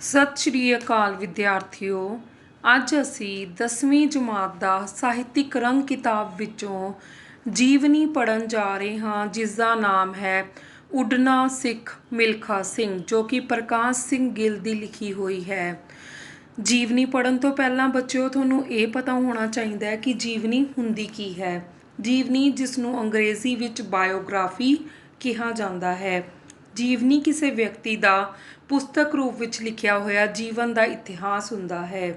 ਸਤਿ ਸ਼੍ਰੀ ਅਕਾਲ ਵਿਦਿਆਰਥੀਓ। ਅੱਜ ਅਸੀਂ 10ਵੀਂ ਜਮਾਤ ਦਾ ਸਾਹਿਤਿਕ ਰੰਗ ਕਿਤਾਬ ਵਿੱਚੋਂ ਜੀਵਨੀ ਪੜ੍ਹਨ ਜਾ ਰਹੇ ਹਾਂ, ਜਿਸ ਦਾ ਨਾਮ ਹੈ ਉੱਡਣਾ ਸਿੱਖ ਮਿਲਖਾ ਸਿੰਘ, ਜੋ ਕਿ ਪ੍ਰਕਾਸ਼ ਸਿੰਘ ਗਿੱਲ ਦੀ ਲਿਖੀ ਹੋਈ ਹੈ। ਜੀਵਨੀ ਪੜ੍ਹਨ ਤੋਂ ਪਹਿਲਾਂ ਬੱਚਿਓ ਤੁਹਾਨੂੰ ਇਹ ਪਤਾ ਹੋਣਾ ਚਾਹੀਦਾ ਹੈ ਕਿ ਜੀਵਨੀ ਹੁੰਦੀ ਕੀ ਹੈ। ਜੀਵਨੀ, ਜਿਸ ਨੂੰ ਅੰਗਰੇਜ਼ੀ ਵਿੱਚ ਬਾਇਓਗ੍ਰਾਫੀ ਕਿਹਾ ਜਾਂਦਾ ਹੈ। ਜੀਵਨੀ ਕਿਸੇ ਵਿਅਕਤੀ ਦਾ ਪੁਸਤਕ ਰੂਪ ਵਿੱਚ ਲਿਖਿਆ ਹੋਇਆ ਜੀਵਨ ਦਾ ਇਤਿਹਾਸ ਹੁੰਦਾ ਹੈ।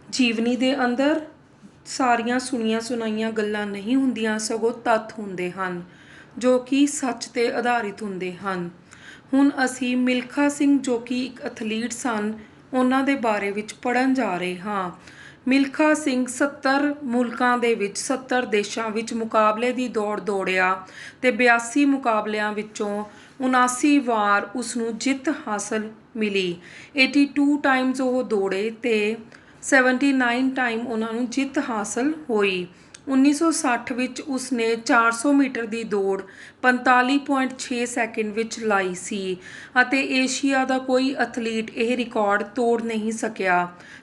ਜੀਵਨੀ ਦੇ ਅੰਦਰ ਸਾਰੀਆਂ ਸੁਣੀਆਂ ਸੁਣਾਈਆਂ ਗੱਲਾਂ ਨਹੀਂ ਹੁੰਦੀਆਂ, ਸਗੋਂ ਤੱਥ ਹੁੰਦੇ ਹਨ ਜੋ ਕਿ ਸੱਚ 'ਤੇ ਆਧਾਰਿਤ ਹੁੰਦੇ ਹਨ। ਹੁਣ ਅਸੀਂ ਮਿਲਖਾ ਸਿੰਘ, ਜੋ ਕਿ ਇੱਕ ਐਥਲੀਟ ਸਨ, ਉਹਨਾਂ ਦੇ ਬਾਰੇ ਵਿੱਚ ਪੜ੍ਹਨ ਜਾ ਰਹੇ ਹਾਂ। ਮਿਲਖਾ ਸਿੰਘ 70 ਮੁਲਕਾਂ ਦੇ ਵਿੱਚ 70 ਦੇਸ਼ਾਂ ਵਿੱਚ ਮੁਕਾਬਲੇ ਦੀ ਦੌੜ ਦੌੜਿਆ ਅਤੇ 82 ਮੁਕਾਬਲਿਆਂ ਵਿੱਚੋਂ 79 ਵਾਰ ਉਸਨੂੰ ਜਿੱਤ ਹਾਸਲ ਮਿਲੀ। 82 ਟਾਈਮਜ਼ ਉਹ ਦੌੜੇ ਅਤੇ 79 ਟਾਈਮ ਉਹਨਾਂ ਨੂੰ ਜਿੱਤ ਹਾਸਲ ਹੋਈ। 1960 ਵਿੱਚ ਉਸਨੇ 400 ਮੀਟਰ ਦੀ ਦੌੜ 45.6 ਸੈਕਿੰਡ ਵਿੱਚ ਲਾਈ ਸੀ ਅਤੇ ਏਸ਼ੀਆ ਦਾ ਕੋਈ ਐਥਲੀਟ ਇਹ ਰਿਕਾਰਡ ਤੋੜ ਨਹੀਂ ਸਕਿਆ।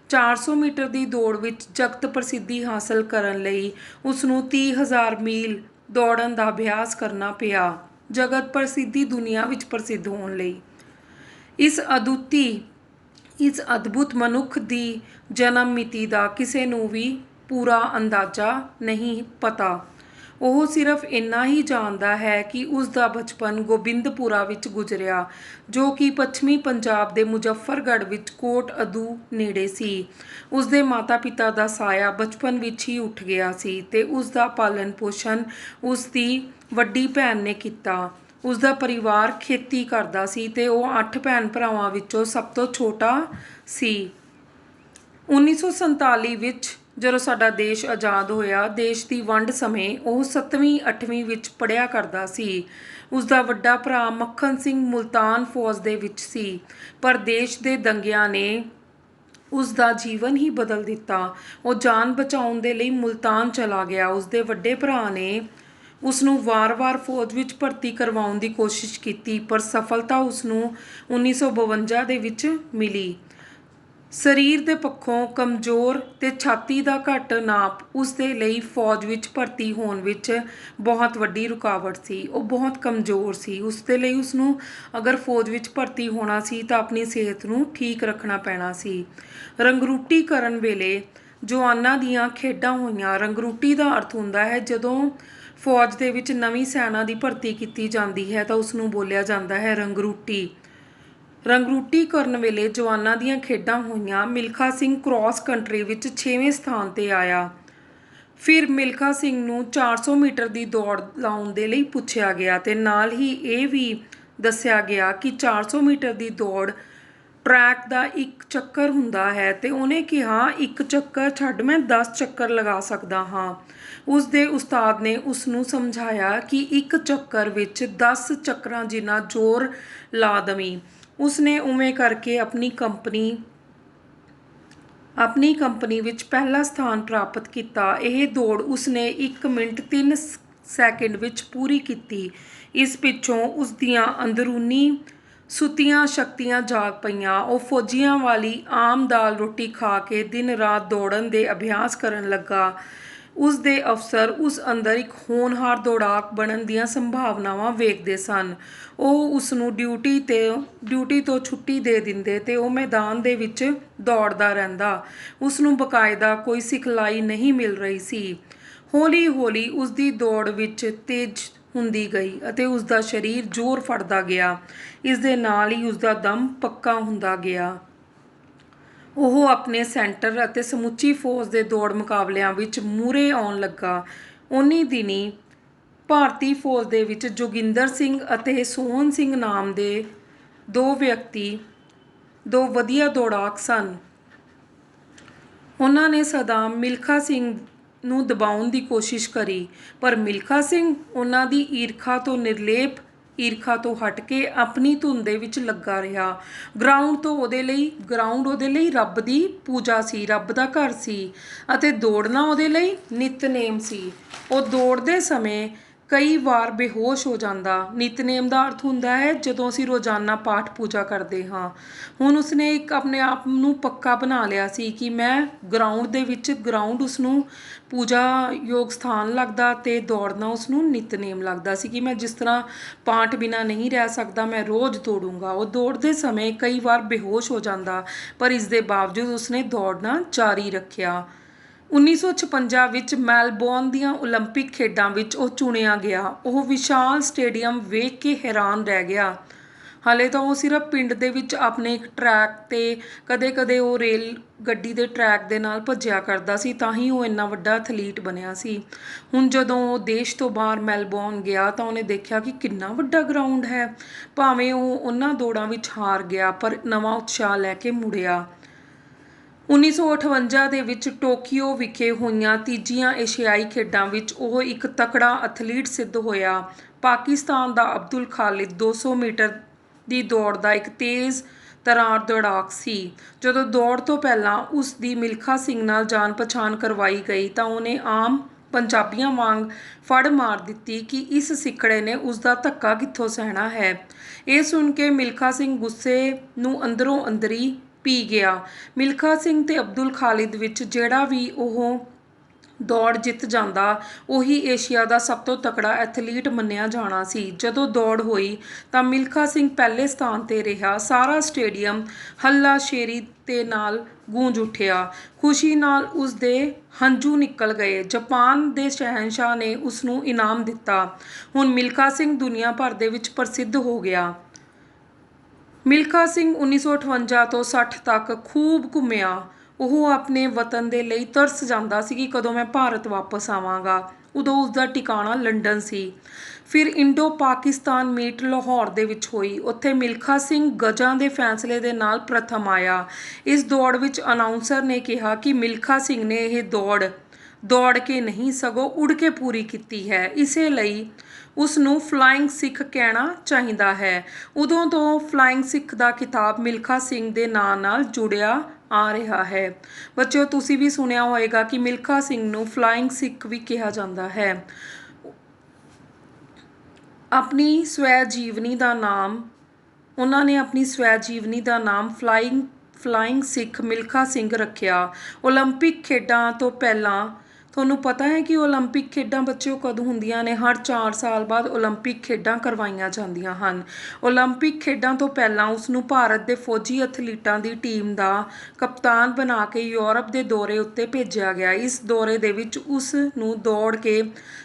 400 ਮੀਟਰ ਦੀ ਦੌੜ ਵਿੱਚ ਜਗਤ ਪ੍ਰਸਿੱਧੀ ਹਾਸਲ ਕਰਨ ਲਈ ਉਸਨੂੰ 30,000 ਮੀਲ ਦੌੜਨ ਦਾ ਅਭਿਆਸ ਕਰਨਾ ਪਿਆ, ਜਗਤ ਪ੍ਰਸਿੱਧੀ ਦੁਨੀਆ ਵਿੱਚ ਪ੍ਰਸਿੱਧ ਹੋਣ ਲਈ। ਇਸ ਅਦਭੁਤ ਮਨੁੱਖ ਦੀ ਜਨਮ ਮਿਤੀ ਦਾ ਕਿਸੇ ਨੂੰ ਵੀ ਪੂਰਾ ਅੰਦਾਜ਼ਾ ਨਹੀਂ ਪਤਾ। ਉਹ ਸਿਰਫ ਇੰਨਾ ਹੀ ਜਾਣਦਾ ਹੈ ਕਿ ਉਸ ਦਾ ਬਚਪਨ ਗੋਬਿੰਦਪੁਰਾ ਵਿੱਚ ਗੁਜ਼ਰਿਆ, ਜੋ ਕਿ ਪੱਛਮੀ ਪੰਜਾਬ ਦੇ ਮੁਜ਼ੱਫਰਗੜ੍ਹ ਵਿੱਚ ਕੋਟ ਅਦੂ ਨੇੜੇ ਸੀ। ਉਸ ਦੇ ਮਾਤਾ ਪਿਤਾ ਦਾ ਸਾਇਆ ਬਚਪਨ ਵਿੱਚ ਹੀ ਉੱਠ ਗਿਆ ਸੀ ਅਤੇ ਉਸ ਦਾ ਪਾਲਣ ਪੋਸ਼ਣ ਉਸ ਦੀ ਵੱਡੀ ਭੈਣ ਨੇ ਕੀਤਾ। ਉਸ ਦਾ ਪਰਿਵਾਰ ਖੇਤੀ ਕਰਦਾ ਸੀ ਅਤੇ ਉਹ 8 ਭੈਣ ਭਰਾਵਾਂ ਵਿੱਚੋਂ ਸਭ ਤੋਂ ਛੋਟਾ ਸੀ। 1947 ਵਿੱਚ ਜਦੋਂ ਸਾਡਾ ਦੇਸ਼ ਆਜ਼ਾਦ ਹੋਇਆ, ਦੇਸ਼ ਦੀ ਵੰਡ ਸਮੇਂ ਉਹ 7ਵੀਂ 8ਵੀਂ ਵਿੱਚ ਪੜ੍ਹਿਆ ਕਰਦਾ ਸੀ। ਉਸ ਦਾ ਵੱਡਾ ਭਰਾ ਮੱਖਣ ਸਿੰਘ ਮੁਲਤਾਨ ਫੌਜ ਦੇ ਵਿੱਚ ਸੀ, ਪਰ ਦੇਸ਼ ਦੇ ਦੰਗਿਆਂ ਨੇ ਉਸ ਦਾ ਜੀਵਨ ਹੀ ਬਦਲ ਦਿੱਤਾ। ਉਹ ਜਾਨ ਬਚਾਉਣ ਦੇ ਲਈ ਮੁਲਤਾਨ ਚਲਾ ਗਿਆ। ਉਸ ਦੇ ਵੱਡੇ ਭਰਾ ਨੇ ਉਸ ਨੂੰ ਵਾਰ-ਵਾਰ ਫੌਜ ਵਿੱਚ ਭਰਤੀ ਕਰਵਾਉਣ ਦੀ ਕੋਸ਼ਿਸ਼ ਕੀਤੀ, ਪਰ ਸਫਲਤਾ ਉਸ ਨੂੰ 1952 ਦੇ ਵਿੱਚ ਮਿਲੀ। ਸਰੀਰ ਦੇ ਪੱਖੋਂ ਕਮਜ਼ੋਰ ਅਤੇ ਛਾਤੀ ਦਾ ਘੱਟ ਨਾਪ ਉਸ ਦੇ ਲਈ ਫੌਜ ਵਿੱਚ ਭਰਤੀ ਹੋਣ ਵਿੱਚ ਬਹੁਤ ਵੱਡੀ ਰੁਕਾਵਟ ਸੀ। ਉਹ ਬਹੁਤ ਕਮਜ਼ੋਰ ਸੀ। ਉਸ ਦੇ ਲਈ ਉਸਨੂੰ ਅਗਰ ਫੌਜ ਵਿੱਚ ਭਰਤੀ ਹੋਣਾ ਸੀ ਤਾਂ ਆਪਣੀ ਸਿਹਤ ਨੂੰ ਠੀਕ ਰੱਖਣਾ ਪੈਣਾ ਸੀ। ਰੰਗਰੂਟੀ ਕਰਨ ਵੇਲੇ ਜਵਾਨਾਂ ਦੀਆਂ ਖੇਡਾਂ ਹੋਈਆਂ। ਰੰਗਰੂਟੀ ਦਾ ਅਰਥ ਹੁੰਦਾ ਹੈ ਜਦੋਂ ਫੌਜ ਦੇ ਵਿੱਚ ਨਵੀਂ ਸੈਨਾ ਦੀ ਭਰਤੀ ਕੀਤੀ ਜਾਂਦੀ ਹੈ ਤਾਂ ਉਸਨੂੰ ਬੋਲਿਆ ਜਾਂਦਾ ਹੈ ਰੰਗਰੂਟੀ। ਰੰਗਰੂਟੀ ਕਰਨ ਵੇਲੇ ਜਵਾਨਾਂ ਦੀਆਂ ਖੇਡਾਂ ਹੋਈਆਂ। ਮਿਲਖਾ ਸਿੰਘ ਕ੍ਰਾਸ ਕੰਟਰੀ ਵਿੱਚ 6ਵੇਂ ਸਥਾਨ 'ਤੇ ਆਇਆ। ਫਿਰ ਮਿਲਖਾ ਸਿੰਘ ਨੂੰ 400 ਮੀਟਰ ਦੀ ਦੌੜ ਲਾਉਣ ਦੇ ਲਈ ਪੁੱਛਿਆ ਗਿਆ ਅਤੇ ਨਾਲ ਹੀ ਇਹ ਵੀ ਦੱਸਿਆ ਗਿਆ ਕਿ 400 ਮੀਟਰ ਦੀ ਦੌੜ ਟਰੈਕ ਦਾ ਇੱਕ ਚੱਕਰ ਹੁੰਦਾ ਹੈ ਅਤੇ ਉਹਨੇ ਕਿਹਾ, ਇੱਕ ਚੱਕਰ ਛੱਡ ਮੈਂ 10 ਚੱਕਰ ਲਗਾ ਸਕਦਾ ਹਾਂ। ਉਸ ਦੇ ਉਸਤਾਦ ਨੇ ਉਸ ਨੂੰ ਸਮਝਾਇਆ ਕਿ ਇੱਕ ਚੱਕਰ ਵਿੱਚ 10 ਚੱਕਰਾਂ ਜਿੰਨਾ ਜ਼ੋਰ ਲਾ ਦਵੀਂ। ਉਸ ਨੇ ਉਵੇਂ ਕਰਕੇ ਆਪਣੀ ਕੰਪਨੀ ਵਿੱਚ ਪਹਿਲਾ ਸਥਾਨ ਪ੍ਰਾਪਤ ਕੀਤਾ। ਇਹ ਦੌੜ ਉਸ ਨੇ 1 ਮਿੰਟ 3 ਸੈਕਿੰਡ ਵਿੱਚ ਪੂਰੀ ਕੀਤੀ। ਇਸ ਪਿੱਛੋਂ ਉਸ ਦੀਆਂ ਅੰਦਰੂਨੀ ਸੁੱਤੀਆਂ ਸ਼ਕਤੀਆਂ ਜਾਗ ਪਈਆਂ। ਉਹ ਫੌਜੀਆਂ ਵਾਲੀ ਆਮ ਦਾਲ ਰੋਟੀ ਖਾ ਕੇ ਦਿਨ ਰਾਤ ਦੌੜਨ ਦੇ ਅਭਿਆਸ ਕਰਨ ਲੱਗਾ। ਉਸ ਦੇ ਅਫਸਰ ਉਸ ਅੰਦਰ ਇੱਕ ਹੋਣਹਾਰ ਦੌੜਾਕ ਬਣਨ ਦੀਆਂ ਸੰਭਾਵਨਾਵਾਂ ਵੇਖਦੇ ਸਨ। ਉਹ ਉਸ ਨੂੰ ਡਿਊਟੀ ਤੋਂ ਛੁੱਟੀ ਦੇ ਦਿੰਦੇ ਅਤੇ ਉਹ ਮੈਦਾਨ ਦੇ ਵਿੱਚ ਦੌੜਦਾ ਰਹਿੰਦਾ। ਉਸ ਨੂੰ ਬਕਾਇਦਾ ਕੋਈ ਸਿਖਲਾਈ ਨਹੀਂ ਮਿਲ ਰਹੀ ਸੀ। ਹੌਲੀ ਹੌਲੀ ਉਸ ਦੀ ਦੌੜ ਵਿੱਚ ਤੇਜ਼ ਹੁੰਦੀ ਗਈ ਅਤੇ ਉਸ ਦਾ ਸਰੀਰ ਜ਼ੋਰ ਫੜਦਾ ਗਿਆ। ਇਸ ਦੇ ਨਾਲ ਹੀ ਉਸ ਦਾ ਦਮ ਪੱਕਾ ਹੁੰਦਾ ਗਿਆ। ਉਹ ਆਪਣੇ ਸੈਂਟਰ ਅਤੇ ਸਮੁੱਚੀ ਫੌਜ ਦੇ ਦੌੜ ਮੁਕਾਬਲਿਆਂ ਵਿੱਚ ਮੂਹਰੇ ਆਉਣ ਲੱਗਾ। ਉਨ੍ਹੀਂ ਦਿਨੀਂ ਭਾਰਤੀ ਫੌਜ ਦੇ ਵਿੱਚ ਜੋਗਿੰਦਰ ਸਿੰਘ ਅਤੇ ਸੋਹਣ ਸਿੰਘ ਨਾਮ ਦੇ ਦੋ ਵਧੀਆ ਦੌੜਾਕ ਸਨ। ਉਹਨਾਂ ਨੇ ਸਦਾ ਮਿਲਖਾ ਸਿੰਘ ਨੂੰ ਦਬਾਉਣ ਦੀ ਕੋਸ਼ਿਸ਼ ਕਰੀ, ਪਰ ਮਿਲਖਾ ਸਿੰਘ ਉਹਨਾਂ ਦੀ ਨਿਰਲੇਪ ਈਰਖਾ ਤੋਂ ਹਟ ਕੇ ਆਪਣੀ ਧੁਨ ਦੇ ਵਿੱਚ ਲੱਗਾ ਰਿਹਾ। ਗਰਾਊਂਡ ਉਹਦੇ ਲਈ ਰੱਬ ਦੀ ਪੂਜਾ ਸੀ, ਰੱਬ ਦਾ ਘਰ ਸੀ ਅਤੇ ਦੌੜਨਾ ਉਹਦੇ ਲਈ ਨਿਤਨੇਮ ਸੀ। ਉਹ ਦੌੜਦੇ ਸਮੇਂ ਕਈ ਵਾਰ ਬੇਹੋਸ਼ ਹੋ ਜਾਂਦਾ। ਨਿਤਨੇਮ ਦਾ ਅਰਥ ਹੁੰਦਾ ਹੈ ਜਦੋਂ ਅਸੀਂ ਰੋਜ਼ਾਨਾ ਪਾਠ ਪੂਜਾ ਕਰਦੇ ਹਾਂ। ਹੁਣ ਉਸਨੇ ਇੱਕ ਆਪਣੇ ਆਪ ਨੂੰ ਪੱਕਾ ਬਣਾ ਲਿਆ ਸੀ ਕਿ ਮੈਂ ਗਰਾਊਂਡ ਉਸਨੂੰ ਪੂਜਾ ਯੋਗ ਸਥਾਨ ਲੱਗਦਾ ਅਤੇ ਦੌੜਨਾ ਉਸਨੂੰ ਨਿਤਨੇਮ ਲੱਗਦਾ ਸੀ ਕਿ ਮੈਂ ਜਿਸ ਤਰ੍ਹਾਂ ਪਾਠ ਬਿਨਾਂ ਨਹੀਂ ਰਹਿ ਸਕਦਾ, ਮੈਂ ਰੋਜ਼ ਦੌੜੂੰਗਾ। ਉਹ ਦੌੜਦੇ ਸਮੇਂ ਕਈ ਵਾਰ ਬੇਹੋਸ਼ ਹੋ ਜਾਂਦਾ, ਪਰ ਇਸ ਦੇ ਬਾਵਜੂਦ ਉਸਨੇ ਦੌੜਨਾ ਜਾਰੀ ਰੱਖਿਆ। 1956 ਵਿੱਚ ਮੈਲਬੌਰਨ ਦੀਆਂ ਓਲੰਪਿਕ ਖੇਡਾਂ ਵਿੱਚ ਉਹ ਚੁਣਿਆ ਗਿਆ। ਉਹ ਵਿਸ਼ਾਲ ਸਟੇਡੀਅਮ ਵੇਖ ਕੇ ਹੈਰਾਨ ਰਹਿ ਗਿਆ। ਹਾਲੇ ਤਾਂ ਉਹ ਸਿਰਫ ਪਿੰਡ ਦੇ ਵਿੱਚ ਆਪਣੇ ਇੱਕ ਟਰੈਕ 'ਤੇ ਕਦੇ-ਕਦੇ ਉਹ ਰੇਲ ਗੱਡੀ ਦੇ ਟਰੈਕ ਦੇ ਨਾਲ ਭੱਜਿਆ ਕਰਦਾ ਸੀ, ਤਾਂ ਹੀ ਉਹ ਇੰਨਾ ਵੱਡਾ ਐਥਲੀਟ ਬਣਿਆ ਸੀ। ਹੁਣ ਜਦੋਂ ਉਹ ਦੇਸ਼ ਤੋਂ ਬਾਹਰ ਮੈਲਬੌਰਨ ਗਿਆ ਤਾਂ ਉਹਨੇ ਦੇਖਿਆ ਕਿ ਕਿੰਨਾ ਵੱਡਾ ਗਰਾਊਂਡ ਹੈ। ਭਾਵੇਂ ਉਹ ਉਹਨਾਂ ਦੌੜਾਂ ਵਿੱਚ ਹਾਰ ਗਿਆ, ਪਰ ਨਵਾਂ ਉਤਸ਼ਾਹ ਲੈ ਕੇ ਮੁੜਿਆ। 1958 ਦੇ ਵਿੱਚ ਟੋਕੀਓ ਵਿਖੇ ਹੋਈਆਂ ਤੀਜੀਆਂ ਏਸ਼ੀਆਈ ਖੇਡਾਂ ਵਿੱਚ ਉਹ ਇੱਕ ਤਕੜਾ ਐਥਲੀਟ ਸਿੱਧ ਹੋਇਆ। ਪਾਕਿਸਤਾਨ ਦਾ ਅਬਦੁਲ ਖਾਲਿਦ 200 ਮੀਟਰ ਦੀ ਦੌੜ ਦਾ ਇੱਕ ਤੇਜ਼ ਤਰਾਰ ਦੌੜਾਕ ਸੀ। ਜਦੋਂ ਦੌੜ ਤੋਂ ਪਹਿਲਾਂ ਉਸ ਦੀ ਮਿਲਖਾ ਸਿੰਘ ਨਾਲ ਜਾਣ ਪਛਾਣ ਕਰਵਾਈ ਗਈ ਤਾਂ ਉਹਨੇ ਆਮ ਪੰਜਾਬੀਆਂ ਵਾਂਗ ਫੜ ਮਾਰ ਦਿੱਤੀ ਕਿ ਇਸ ਸਿੱਖੜੇ ਨੇ ਉਸ ਦਾ ਧੱਕਾ ਕਿੱਥੋਂ ਸਹਿਣਾ ਹੈ। ਇਹ ਸੁਣ ਕੇ ਮਿਲਖਾ ਸਿੰਘ ਗੁੱਸੇ ਨੂੰ ਅੰਦਰੋਂ ਅੰਦਰੀ ਪੀ ਗਿਆ। ਮਿਲਖਾ ਸਿੰਘ ਤੇ ਅਬਦੁਲ ਖਾਲਿਦ ਵਿੱਚ ਜਿਹੜਾ ਵੀ ਉਹ ਦੌੜ ਜਿੱਤ ਜਾਂਦਾ, ਉਹੀ ਏਸ਼ੀਆ ਦਾ ਸਭ ਤੋਂ ਤਕੜਾ ਐਥਲੀਟ ਮੰਨਿਆ ਜਾਣਾ ਸੀ। ਜਦੋਂ ਦੌੜ ਹੋਈ ਤਾਂ ਮਿਲਖਾ ਸਿੰਘ ਪਹਿਲੇ ਸਥਾਨ 'ਤੇ ਰਿਹਾ। ਸਾਰਾ ਸਟੇਡੀਅਮ ਹੱਲਾਸ਼ੇਰੀ ਦੇ ਨਾਲ ਗੂੰਜ ਉੱਠਿਆ। ਖੁਸ਼ੀ ਨਾਲ ਉਸ ਦੇ ਹੰਝੂ ਨਿਕਲ ਗਏ। ਜਾਪਾਨ ਦੇ ਸ਼ਹਿਨਸ਼ਾਹ ਨੇ ਉਸ ਨੂੰ ਇਨਾਮ ਦਿੱਤਾ। ਹੁਣ ਮਿਲਖਾ ਸਿੰਘ ਦੁਨੀਆ ਭਰ ਦੇ ਵਿੱਚ ਪ੍ਰਸਿੱਧ ਹੋ ਗਿਆ। ਮਿਲਖਾ ਸਿੰਘ 1958 ਤੋਂ 60 ਤੱਕ ਖੂਬ ਘੁੰਮਿਆ। ਉਹ ਆਪਣੇ ਵਤਨ ਦੇ ਲਈ ਤਰਸ ਜਾਂਦਾ ਸੀ ਕਿ ਕਦੋਂ ਮੈਂ ਭਾਰਤ ਵਾਪਸ ਆਵਾਂਗਾ। ਉਦੋਂ ਉਸਦਾ ਟਿਕਾਣਾ ਲੰਡਨ ਸੀ। ਫਿਰ ਇੰਡੋ ਪਾਕਿਸਤਾਨ ਮੀਟ ਲਾਹੌਰ ਦੇ ਵਿੱਚ ਹੋਈ। ਉੱਥੇ ਮਿਲਖਾ ਸਿੰਘ ਗਜਾਂ ਦੇ ਫੈਸਲੇ ਦੇ ਨਾਲ ਪ੍ਰਥਮ ਆਇਆ। ਇਸ ਦੌੜ ਵਿੱਚ ਅਨਾਊਂਸਰ ਨੇ ਕਿਹਾ ਕਿ ਮਿਲਖਾ ਸਿੰਘ ਨੇ ਇਹ ਦੌੜ ਕੇ ਨਹੀਂ ਸਗੋਂ ਉੜ ਕੇ ਪੂਰੀ ਕੀਤੀ ਹੈ, ਇਸੇ ਲਈ ਉਸ ਨੂੰ ਫਲਾਇੰਗ ਸਿੱਖ ਕਹਿਣਾ ਚਾਹੀਦਾ ਹੈ। ਉਦੋਂ ਤੋਂ ਫਲਾਇੰਗ ਸਿੱਖ ਦਾ ਖਿਤਾਬ ਮਿਲਖਾ ਸਿੰਘ ਦੇ ਨਾਂ ਨਾਲ ਜੁੜਿਆ ਆ ਰਿਹਾ ਹੈ। ਬੱਚਿਓ, ਤੁਸੀਂ ਵੀ ਸੁਣਿਆ ਹੋਵੇਗਾ ਕਿ ਮਿਲਖਾ ਸਿੰਘ ਨੂੰ ਫਲਾਇੰਗ ਸਿੱਖ ਵੀ ਕਿਹਾ ਜਾਂਦਾ ਹੈ। ਆਪਣੀ ਸਵੈ ਜੀਵਨੀ ਦਾ ਨਾਮ ਉਹਨਾਂ ਨੇ ਆਪਣੀ ਸਵੈ ਜੀਵਨੀ ਦਾ ਨਾਮ ਫਲਾਇੰਗ ਸਿੱਖ ਮਿਲਖਾ ਸਿੰਘ ਰੱਖਿਆ। ਓਲੰਪਿਕ ਖੇਡਾਂ ਤੋਂ ਪਹਿਲਾਂ ਤੁਹਾਨੂੰ ਪਤਾ ਹੈ ਕਿ ਓਲੰਪਿਕ ਖੇਡਾਂ ਬੱਚਿਓ ਕਦੋਂ ਹੁੰਦੀਆਂ ਨੇ? ਹਰ 4 ਸਾਲ ਬਾਅਦ ਓਲੰਪਿਕ ਖੇਡਾਂ ਕਰਵਾਈਆਂ ਜਾਂਦੀਆਂ ਹਨ। ਓਲੰਪਿਕ ਖੇਡਾਂ ਤੋਂ ਪਹਿਲਾਂ ਉਸ ਨੂੰ ਭਾਰਤ ਦੇ ਫੌਜੀ ਐਥਲੀਟਾਂ ਦੀ ਟੀਮ ਦਾ ਕਪਤਾਨ ਬਣਾ ਕੇ ਯੂਰਪ ਦੇ ਦੌਰੇ ਉੱਤੇ ਭੇਜਿਆ ਗਿਆ। ਇਸ ਦੌਰੇ ਦੇ ਵਿੱਚ ਉਸ ਨੂੰ ਦੌੜ ਕੇ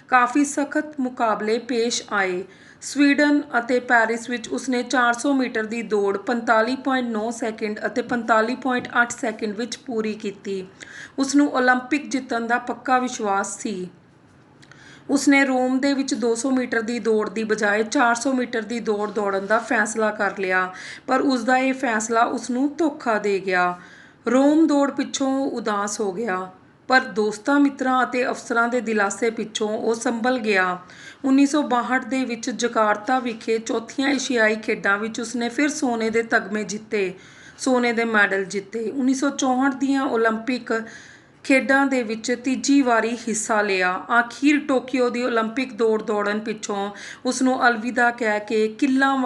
ਕਾਫੀ ਸਖਤ ਮੁਕਾਬਲੇ ਪੇਸ਼ ਆਏ। ਸਵੀਡਨ ਅਤੇ ਪੈਰਿਸ ਵਿੱਚ ਉਸਨੇ 400 ਮੀਟਰ ਦੀ ਦੌੜ 45.9 ਸੈਕਿੰਡ ਅਤੇ 45.8 ਸੈਕਿੰਡ ਵਿੱਚ ਪੂਰੀ ਕੀਤੀ। ਉਸ ਨੂੰ ਓਲੰਪਿਕ ਜਿੱਤਣ ਦਾ ਪੱਕਾ ਵਿਸ਼ਵਾਸ ਸੀ। ਉਸਨੇ ਰੋਮ ਦੇ ਵਿੱਚ 200 ਮੀਟਰ ਦੀ ਦੌੜ ਦੀ ਬਜਾਏ 400 ਮੀਟਰ ਦੀ ਦੌੜ ਦੌੜਨ ਦਾ ਫੈਸਲਾ ਕਰ ਲਿਆ, ਪਰ ਉਸਦਾ ਇਹ ਫੈਸਲਾ ਉਸਨੂੰ ਧੋਖਾ ਦੇ ਗਿਆ। ਰੋਮ ਦੌੜ ਪਿੱਛੋਂ ਉਦਾਸ ਹੋ ਗਿਆ, ਪਰ ਦੋਸਤਾਂ ਮਿੱਤਰਾਂ ਅਤੇ ਅਫਸਰਾਂ ਦੇ ਦਿਲਾਸੇ ਪਿੱਛੋਂ ਉਹ ਸੰਭਲ ਗਿਆ। 1962 ਦੇ ਵਿੱਚ ਜਕਾਰਤਾ ਵਿਖੇ ਚੌਥੀਆਂ ਏਸ਼ੀਆਈ ਖੇਡਾਂ ਵਿੱਚ ਉਸਨੇ ਫਿਰ ਸੋਨੇ ਦੇ ਮੈਡਲ ਜਿੱਤੇ। 1964 ਦੀਆਂ ਓਲੰਪਿਕ ਖੇਡਾਂ ਦੇ ਵਿੱਚ ਤੀਜੀ ਵਾਰੀ ਹਿੱਸਾ ਲਿਆ। ਆਖਿਰ ਟੋਕੀਓ ਦੀ ਓਲੰਪਿਕ ਦੌੜ ਦੌੜਨ ਪਿੱਛੋਂ ਉਸ ਨੂੰ ਅਲਵਿਦਾ ਕਹਿ ਕੇ ਕਿੱਲਾਂ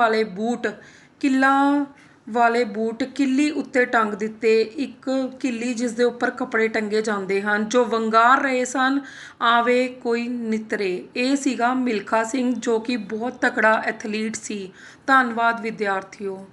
ਵਾਲੇ ਬੂਟ ਕਿੱਲੀ ਉੱਤੇ ਟੰਗ ਦਿੱਤੇ। ਇੱਕ ਕਿੱਲੀ ਜਿਸ ਦੇ ਉੱਪਰ ਕੱਪੜੇ ਟੰਗੇ ਜਾਂਦੇ ਹਨ, ਜੋ ਵੰਗਾਰ ਰਹੇ ਸਨ, ਆਵੇ ਕੋਈ ਨਿਤਰੇ। ਇਹ ਸੀਗਾ ਮਿਲਖਾ ਸਿੰਘ, ਜੋ ਕਿ ਬਹੁਤ ਤਕੜਾ ਐਥਲੀਟ ਸੀ। ਧੰਨਵਾਦ ਵਿਦਿਆਰਥੀਓ।